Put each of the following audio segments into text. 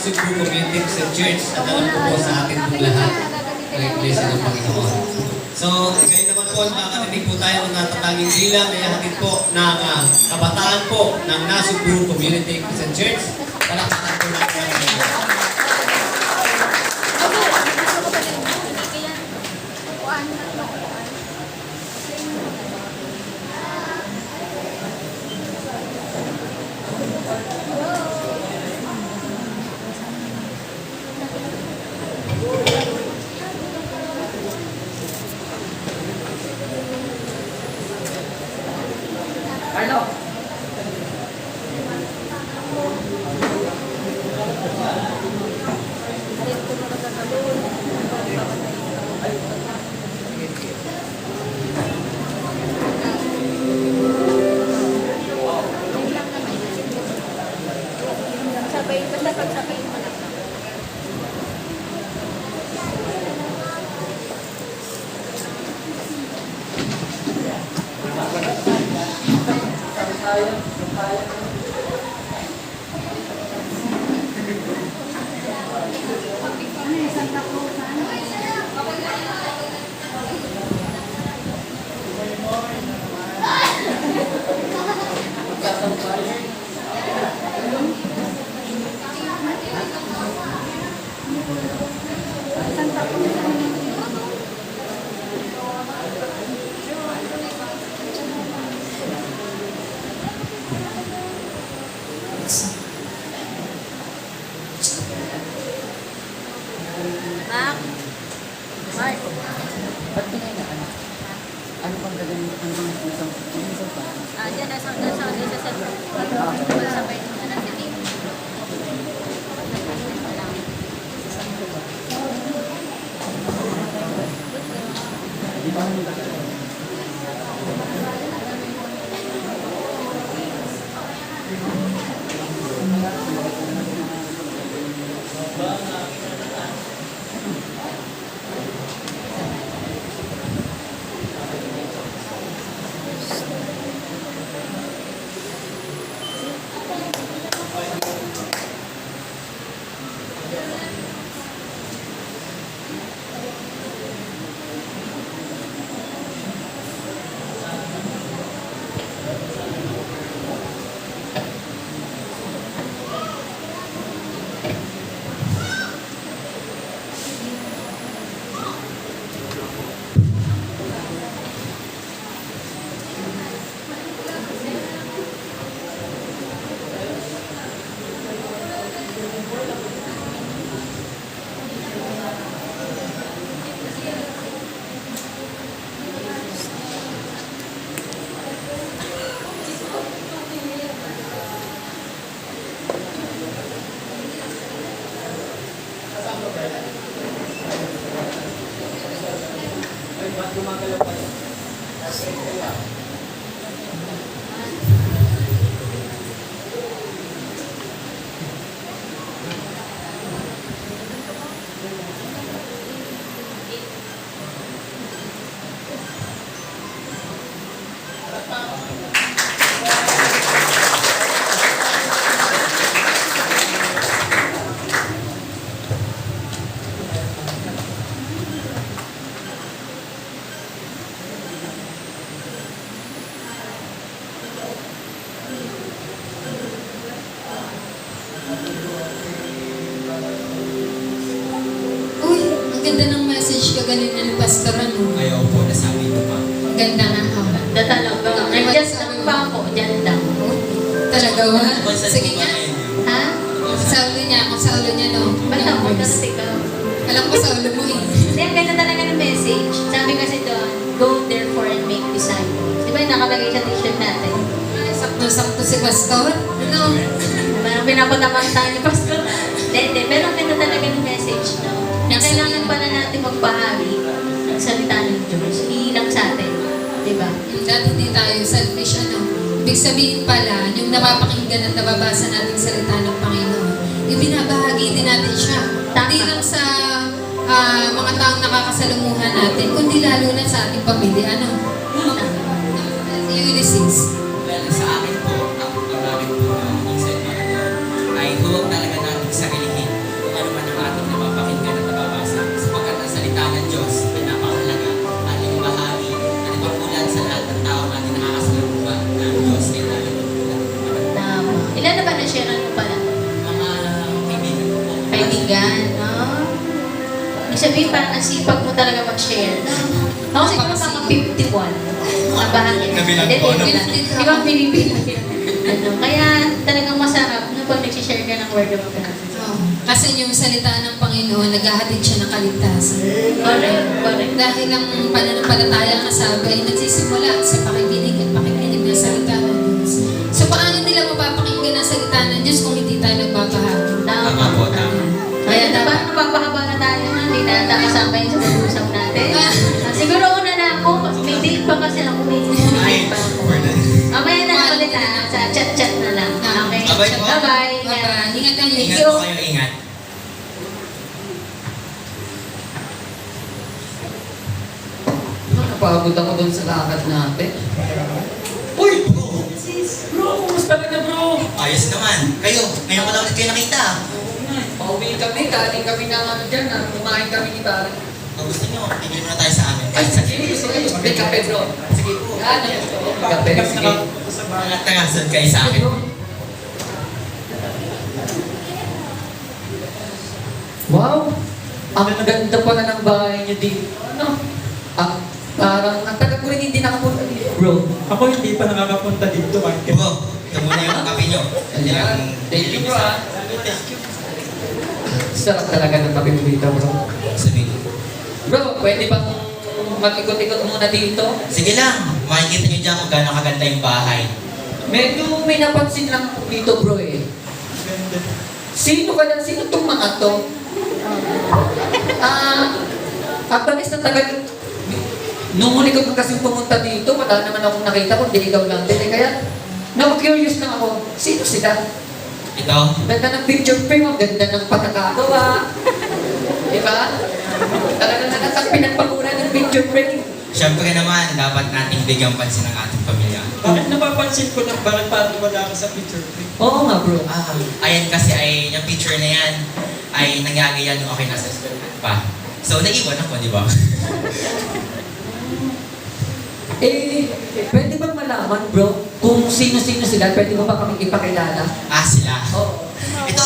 Cebu Community Christian Church at alam ko po sa atin pong lahat na iglesia ng Panginoon. So, ngayon naman po, nakakarinig po tayo ng natatanging bilang na ihahatid po ng kabataan po ng Cebu Community Christian Church. Palakpakan po natin ang Panginoon. Carlo. Sabay, basta pagsabay mo lang. Mark? Mark? Ba't pinay na anak? Ano bang gagawin? Ano bang isang pa? Diyan, nasa cellphone. Sabay mo na si Tim. Di ba ano ba? Uy, ang ganda ng message ka ganun ng pastor, ano? Ayaw po, nasabi ko pa. Ganda nga ako. Talaga. Nag-just lang pa ako. Diyan lang. Talaga ba? Sige nga. Ha? Sa ulo niya, kung sa ulo niya, no? Ba't ako kasi ka? Alam ko sa ulo mo eh. Hindi, ang ganda talaga ng message. Sabi kasi doon, go therefore and make disciples. Di ba yung nakalagay sa t-shirt natin? Ay, sakto-sakto si pastor. Ano? Parang pinapatamang tayo ni Pastor. Hindi. Pero ang ganda talaga ng message, no? Na kailangan pala natin magbahagi ng salita ng Diyos. Ilang sa atin. Di ba? Dati hindi tayo selfish, ano? Ibig sabihin pala, yung napapakinggan at nababasa nating salita ng Panginoon, ibinabahagi din natin siya. Hindi lang sa mga taong nakakasalumuhan natin, kundi lalo na sa ating pamilya. Ano? Ulysses. Well, sa akin po, ang gamit po ng minsan ay huwag talaga natin sarilihin Kaibigan, no? Ibig sabihin, parang ang sipag mo talaga mag-share. Ako siguro mga 51. Mga bahagi. Kabilang Hindi, ko, no? bilang. Di ba binibilang yun? Ano, kaya talagang masarap na pag nag-share ka ng word of God. Oh, kasi yung salita ng Panginoon, naghahatid siya ng kaligtasan. Correct, correct. Dahil ang pananampalataya nga sabi ay nagsisimula sa pakikinig at pakikinig ng salita ng Diyos. So paano nila mapapakinggan ang salita ng Diyos kung hindi tayo nagbabahagi? Tama po, tama. Kaya dapat mapapahaba na tayo na, hindi na nakasama yun sa pag-usap natin. Siguro una na ako, may date pa kasi ako, may date pa ako. Mamaya na lang ulit sa chat-chat na lang. Okay? Bye-bye po. Bye-bye. Bye-bye. Ingat kayo. Ingat po kayo, ingat. Napagod ako doon sa lakad natin. Uy, bro! Bro, kumusta ka na bro? Ayos naman. Kayo, ngayon ko lang ulit kayo nakita. Pauwi kami, galing kami ng ano dyan, kumain kami ni Barry. Kung gusto nyo, tigil muna tayo sa amin. Ay, Kahit sige, sige, may kape bro. Sige po. Yan, kape, sige. Mga tangasod kayo sa akin. Wow! Ang ganda pala ng bahay niyo dito. Ano? Parang ang tagal ko rin hindi nakapunta dito. Bro, Ako hindi pa nakakapunta dito, Michael. Bro, ito muna yung kape nyo. ayan. Thank you bro ah. Sarap talaga ng kape mo dito bro. Sabihin. Bro, pwede bang mag-ikot-ikot muna dito? Sige lang, makikita nyo dyan kung gaano kaganda yung bahay. Medyo may napansin lang ako dito bro eh. Ganda. Sino ka na? Sino tong mga to? Abanis na tagal. Nung huli ko kasi pumunta dito, wala naman akong nakita ko, hindi ikaw lang din. Kaya, na-curious lang ako, sino sila? Ito, Ganda ng picture frame, ang ganda ng pagkakagawa. Diba? Talaga na natang pinagpaguran ng picture frame. syempre naman, dapat nating bigyan pansin ng ating pamilya. Bakit napapansin ko na parang wala ka sa picture ko? Oo nga bro. Ayan kasi ay, yung picture na yan, ay nangyari yan nung okay nasa school pa. So, naiwan ako, di ba? Pwede bang malaman bro, kung sino-sino sila, pwede mo ba kami ipakilala? Sila. Oo. Ito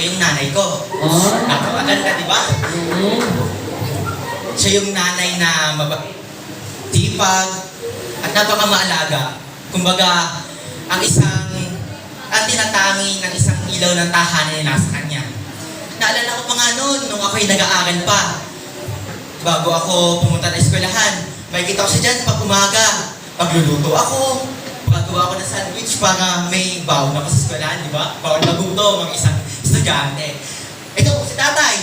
yung nanay ko. Oh. Napakaganda, di ba? Siya yung nanay na tipag at napakamaalaga. Kumbaga, ang tinatangi ng isang ilaw ng tahanan na nasa kanya. Naalala ko pa nga noon, nung ako'y nag-aaral pa. Bago ako pumunta na eskwelahan, makikita ko siya dyan pag umaga. Pagluluto ako, pagagawa ako ng sandwich para may baon ako sa eskwelahan, di ba? Baon na gutom ang isang estudyante. Ito, si tatay.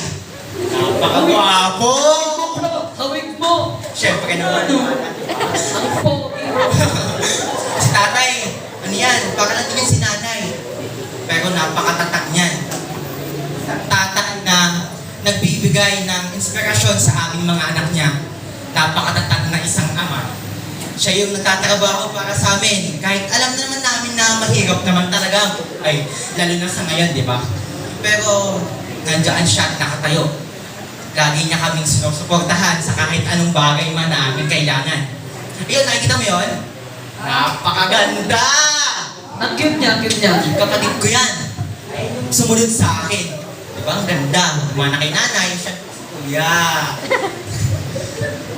Napakagwapo! Bro, hawig mo! Siyempre naman. Ang pogi. Si tatay, ano yan? Para lang din yan si nanay. Pero napakatatag niyan. Tatay na nagbibigay ng inspirasyon sa aming mga anak niya. Napakatatag na isang ama. Siya yung nagtatrabaho para sa amin. Kahit alam naman namin na mahirap naman talaga. Ay, lalo na sa ngayon, di ba? Pero, nandiyan siya at nakatayo. Lagi niya kaming sinusuportahan sa kahit anong bagay man na aming kailangan. Ayun, nakikita mo yun? Napakaganda! Ang cute niya, cute niya. Kapatid ko yan. Sumunod sa akin. Diba? Ang ganda. Kumana kay nanay. Siya, kuya.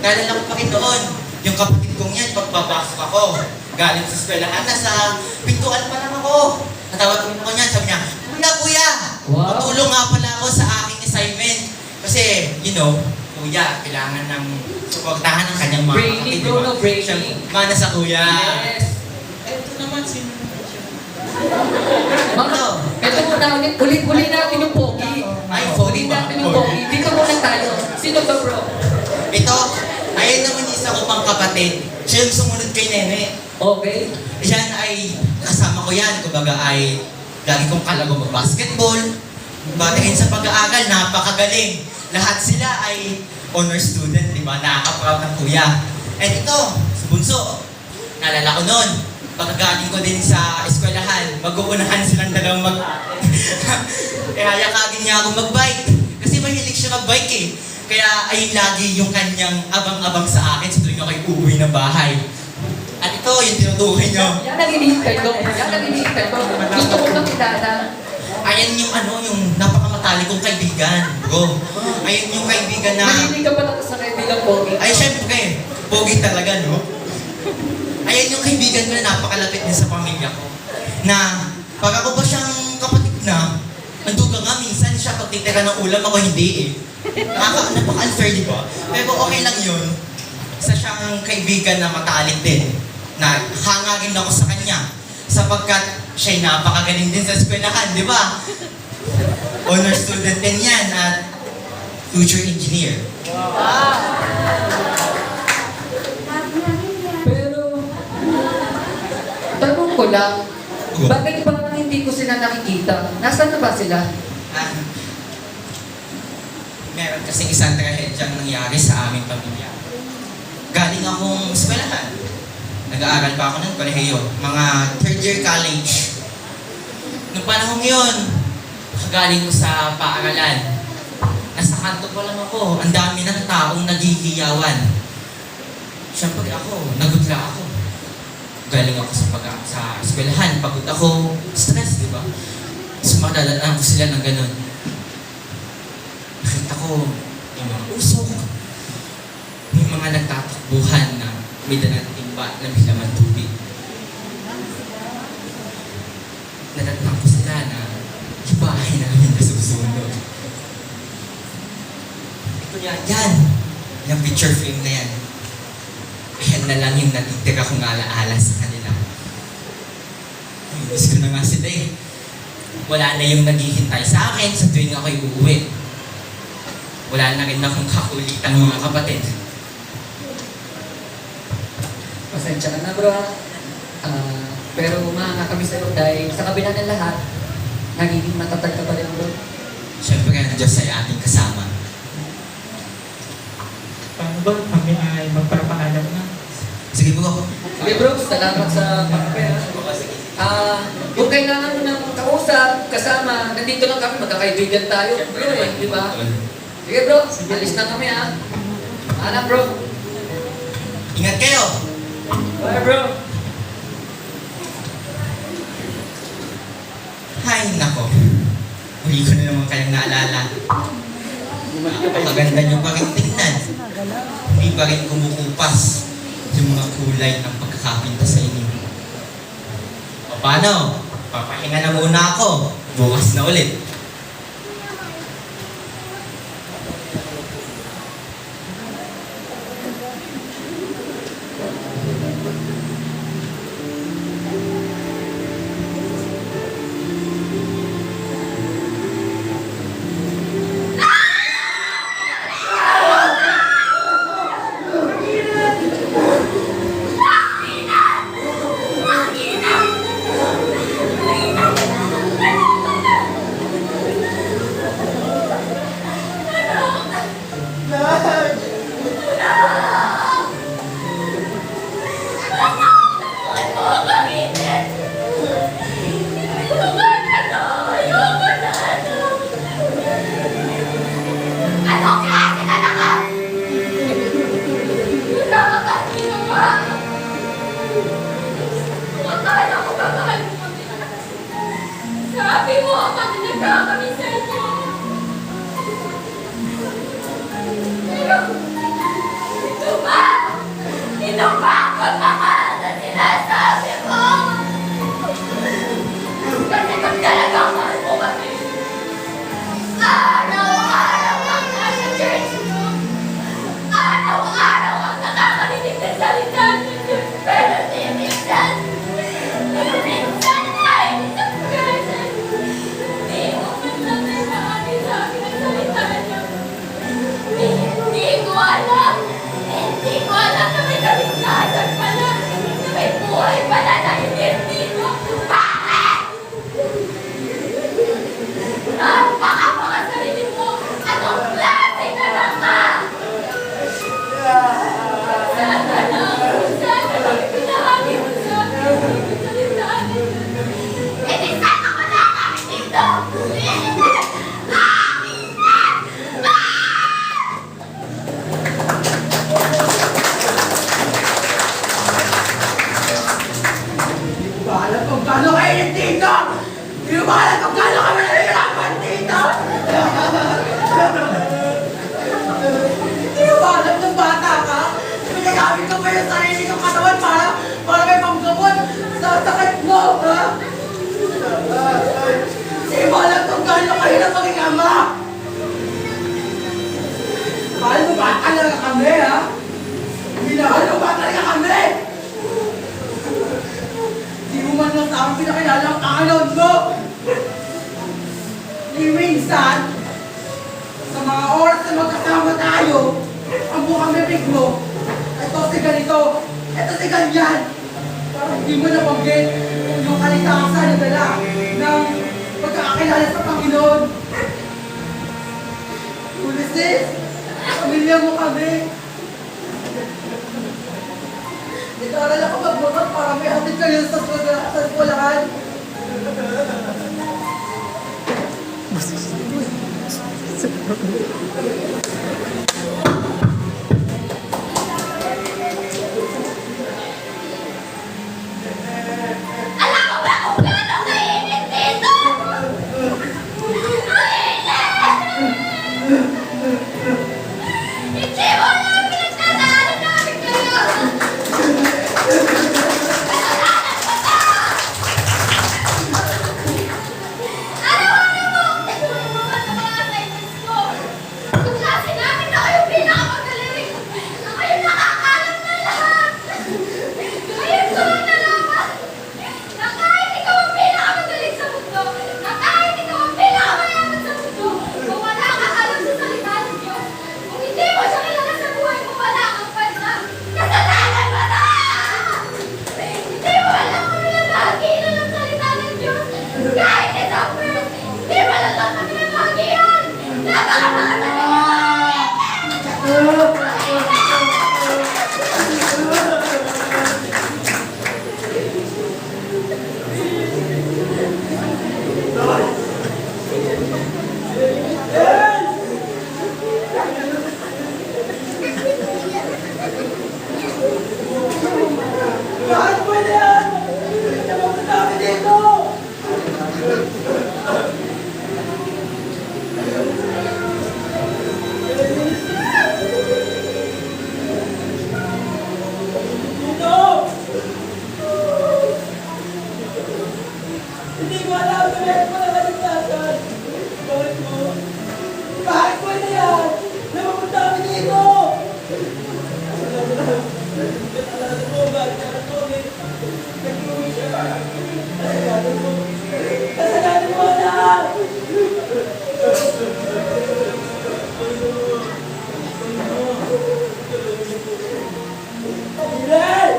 Naalala ko pa rin doon. Yung kapatid kong yan, pagpapasok ako. Galing sa eskwelahan, nasa pintuan pa lang ako. Natawag ko niyan, sabi niya, kuya! Wow. Tutulong nga pala ako sa aking assignment. Kasi, kuya, kailangan ng suportahan ng kanyang mga Brainy, kapatid. bro, no, brainy. Siya, mana sa kuya. Yes. Ito naman, sino naman siya? Mga, ito muna, uli natin yung pogi. Ay, Uli pogi ba? natin yung pogi. Dito muna tayo. Sino ba bro? Ito, ayan naman yung isa ko pang kapatid. Siya yung sumunod kay Nene. Okay. Yan ay, kasama ko yan. Kumbaga ay, lagi kong kalago mag-basketball. Batingin sa pag-aaral, napakagaling. Lahat sila ay honor student, di ba? Nakaka-proud ng kuya. And ito, si Bunso. Naalala ko noon, pagkagaling ko din sa eskwelahan, mag-uunahan silang dalawang Kaya yakagin niya akong mag-bike. Kasi mahilig siya mag-bike eh. Kaya ayun lagi yung kanyang abang-abang sa akin sa tuwing ako'y uuwi ng bahay. At ito, yung tinutukoy niyo. Yan ang hinihintay ko. Yan ang hinihintay ko. Gusto ko makilala. Ayan yung yung napakamatapang matalik kong kaibigan, bro. Ayun yung kaibigan na... Mahilig ka pala sa kaibigang pogi. Ay, syempre, pogi talaga, no? Ayan yung kaibigan ko na napakalapit din sa pamilya ko. Na, pag ako ba siyang kapatid na, nanduga nga, minsan siya pagtitira ng ulam, ako hindi eh. Napaka-unfair, di ba? Pero okay lang yun. Isa siyang kaibigan na matalik din. Na hangagin ako sa kanya. Sapagkat siya'y napakagaling din sa eskwelahan, di ba? Honor student din yan at future engineer. Pero, tanong ko lang, bakit parang hindi ko sila nakikita? Nasaan na ba sila? Ah, meron kasi isang trahedyang nangyari sa aming pamilya. Galing akong eskwelahan. Nag-aaral pa ako ng kolehiyo. Mga third year college. Noong panahon yun, kagaling ko sa paaralan. Nasa kanto pa lang ako. Ang dami ng taong naghihiyawan. Siyempre ako, nagutla ako. Galing ako sa eskwelahan. Pagod ako, stress, di ba? Sumadadaan ko sila ng ganun. Nakita ko, yung mga usok. May mga nagtatakbuhan na may dalang timba na may laman tubig. Natatang ko sila na yung bahay namin nasusunod. Ito yan. Yung picture frame na yan. Ayan na lang yung natitira kong alaala sa kanila. Ay, miss ko na nga sila eh. Wala na yung naghihintay sa akin sa tuwing ako'y uuwi. Wala na rin akong kakulitan ng mga kapatid. Pasensya ka na bro. Pero mga kami sa'yo dahil sa kabila ng lahat, nagiging matatag ka pa rin bro. Siyempre ang Diyos ay ating kasama. Paano ba kami ay magpapaalam na? Sige bro. Okay bro, salamat sa pagpapaya. Kung kailangan mo ng kausap, kasama, nandito lang kami, magkakaibigan tayo. Bro eh, di ba? Sige bro, alis na kami ha. Alam bro. Ingat kayo! Bye bro. Hay nako. Huli ko na naman kayong naalala. Napakaganda nyo pa rin tingnan. Hindi pa rin kumukupas yung mga kulay ng pagkakapinta sa inyo. O paano? Papahinga na muna ako. Bukas na ulit. Panginoon mo. Ni minsan, sa mga oras na magkasama tayo, ang bukang bibig mo, ito si ganito, ito si ganyan. Parang hindi mo nabanggit yung kalikasan na dala ng pagkakakilala sa Panginoon. Ulysses, pamilya mo kami. Nag-aaral ako magmotor para may hatid kayo sa eskwelahan. Alam mo ba kung gano'ng kainit dito? Hindi mo alam pinagdadaanan namin ngayon! Araw-araw mo ang tinulungan sa mga assignments ko! Sa klase namin na kayo pinakamagaling! Na kayo nakakalam na lahat! Ngayon ko lang nalaman na kahit ikaw ang pinakamagaling sa mundo, na kahit ikaw ang pinakamayaman sa mundo, kung wala kang alam sa salita ng Diyos, kung hindi mo siya kilala sa buhay mo, wala kang panta! Kasalanan mo na! Hindi mo alam kung pinaghahaginan ng salita ng Diyos! Kahit isang verse, hindi mo alam na pinaghahagian! Napakamakasalanan! Bakit mo na yan? Naman mo namin dito! Dito! Hindi ko alam na meron pa na kaligtasan. Bakit mo? Bakit mo na yan? Naman mo namin dito! Kasalanan mo na! Ilan!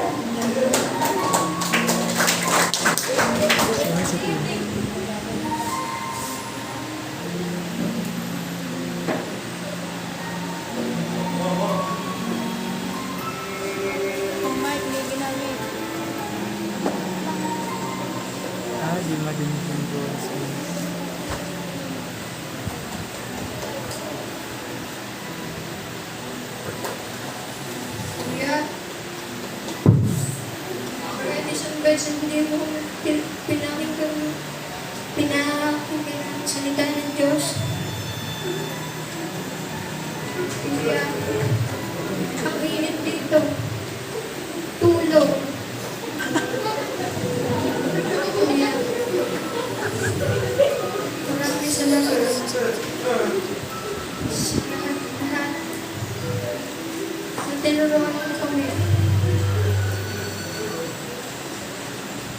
Di madinig yung boses. Kuya, pwede siyang version hindi mo pinakinggan ang salita ng Diyos. Kuya, ang init dito. Tulog. Kuya, maraming salamat. Lahat. Tinulungan mo kami.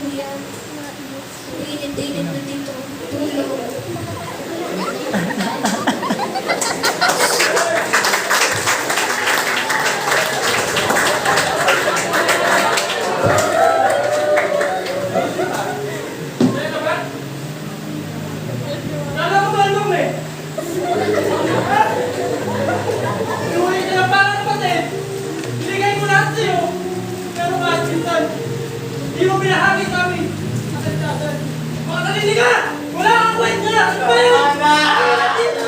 Kuya, init-init na dito. Tulog. Kala ko ba nung eh? Iuwi ka na para kapatid. Binigay ko lahat sa'yo. Pero bakit minsan, di mo binahagi sa amin. Kasalanan. Mga talili ka! Wala kang kwenta! Ano ba yun?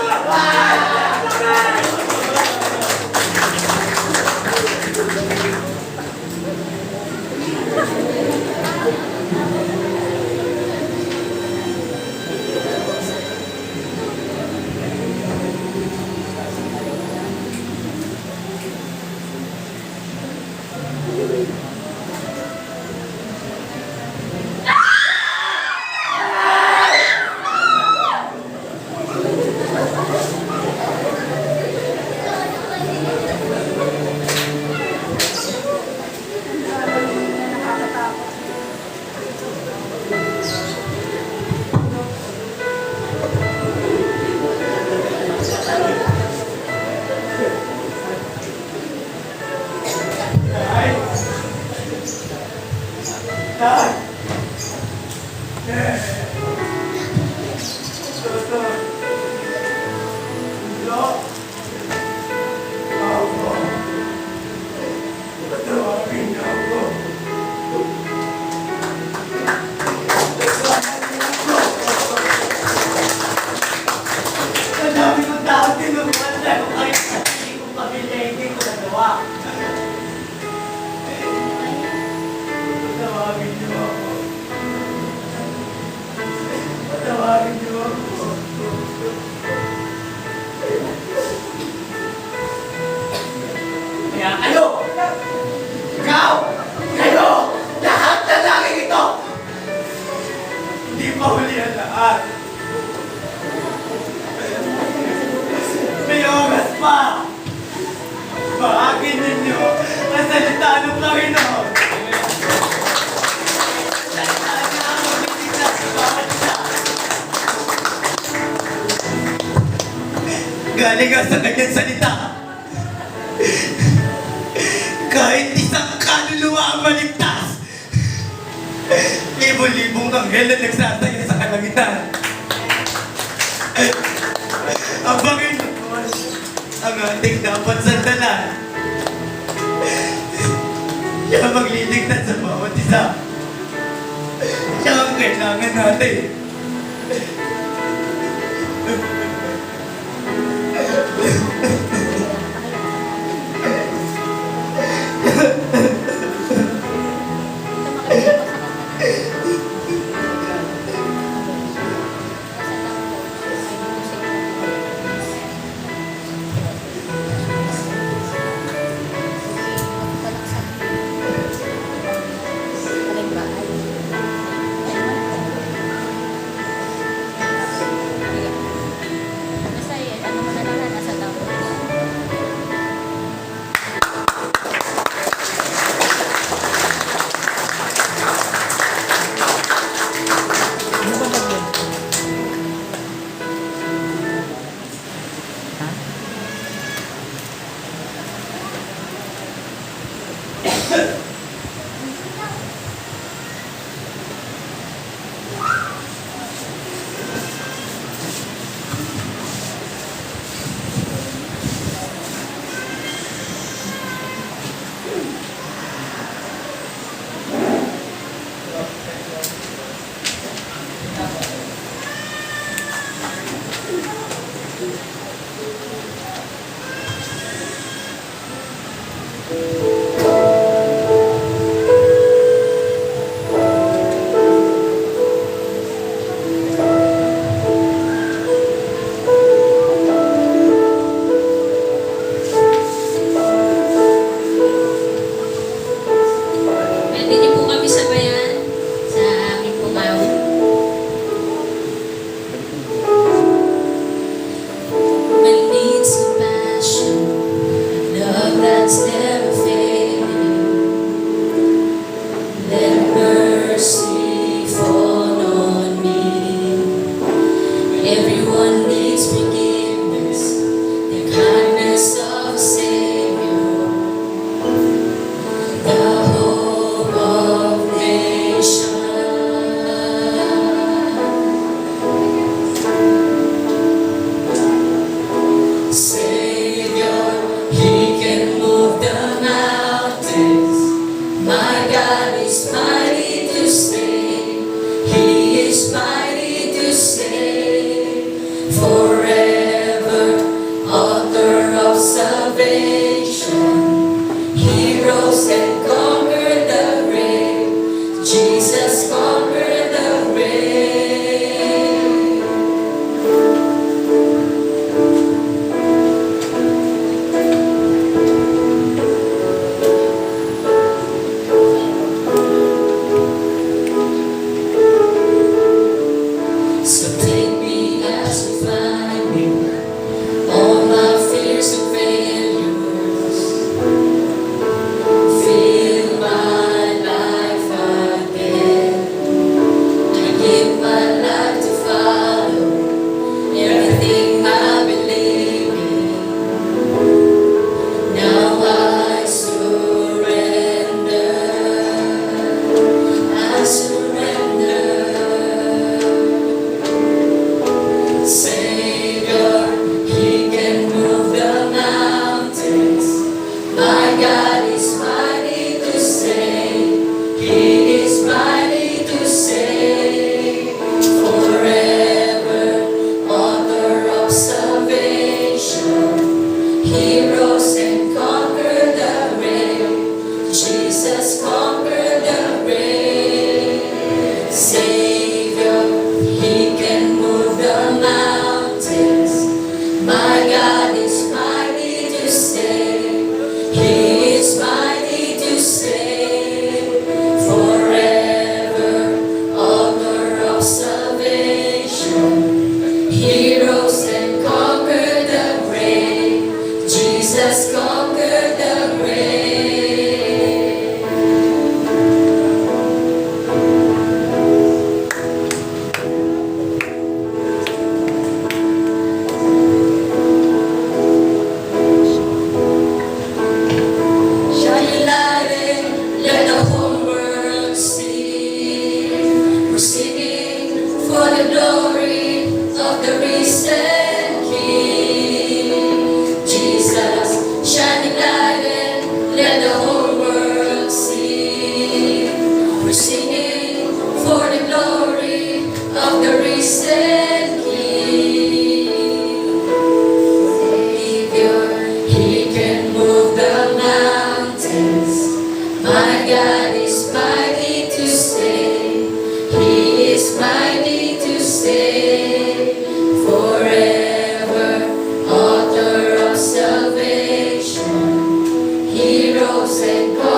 Panginoon. Salita niya ang magtitignan sa bawat isa. Galing nga sa kanyang salita. Kahit isang kaluluwa ang maligtas, libo-libong anghel na nagsasaya sa kalangitan. Ang Panginoon ang ating dapat sandalan. Siya magliligtas sa bawat isa. Siya ang kailangan natin. Pwede niyo po kami sabayan sa aming pumawin. My needs compassion, love that's never failing. Let mercy fall on me. Everyone needs forgiveness, the kindness of a Savior, the hope of nations. Savior, He can move the mountains. My God is mighty to save. He is mighty to save. Forever, author of salvation. He rose and conquered the grave. Jesus conquered the grave. So take me as you find me, all my fears and failures. Fill my life again. I give my life to follow everything I believe in. Now I surrender. I surrender. Savior, He can move the mountains. My God is mighty to save. He is mighty to save. Forever, author of salvation. He rose and conquered the grave. Jesus conquered the grave. Savior, He can move the mountains. My God is mighty to save. He is mighty to save. Forever, author of salvation. He rose and conquered the grave. Jesus puso ko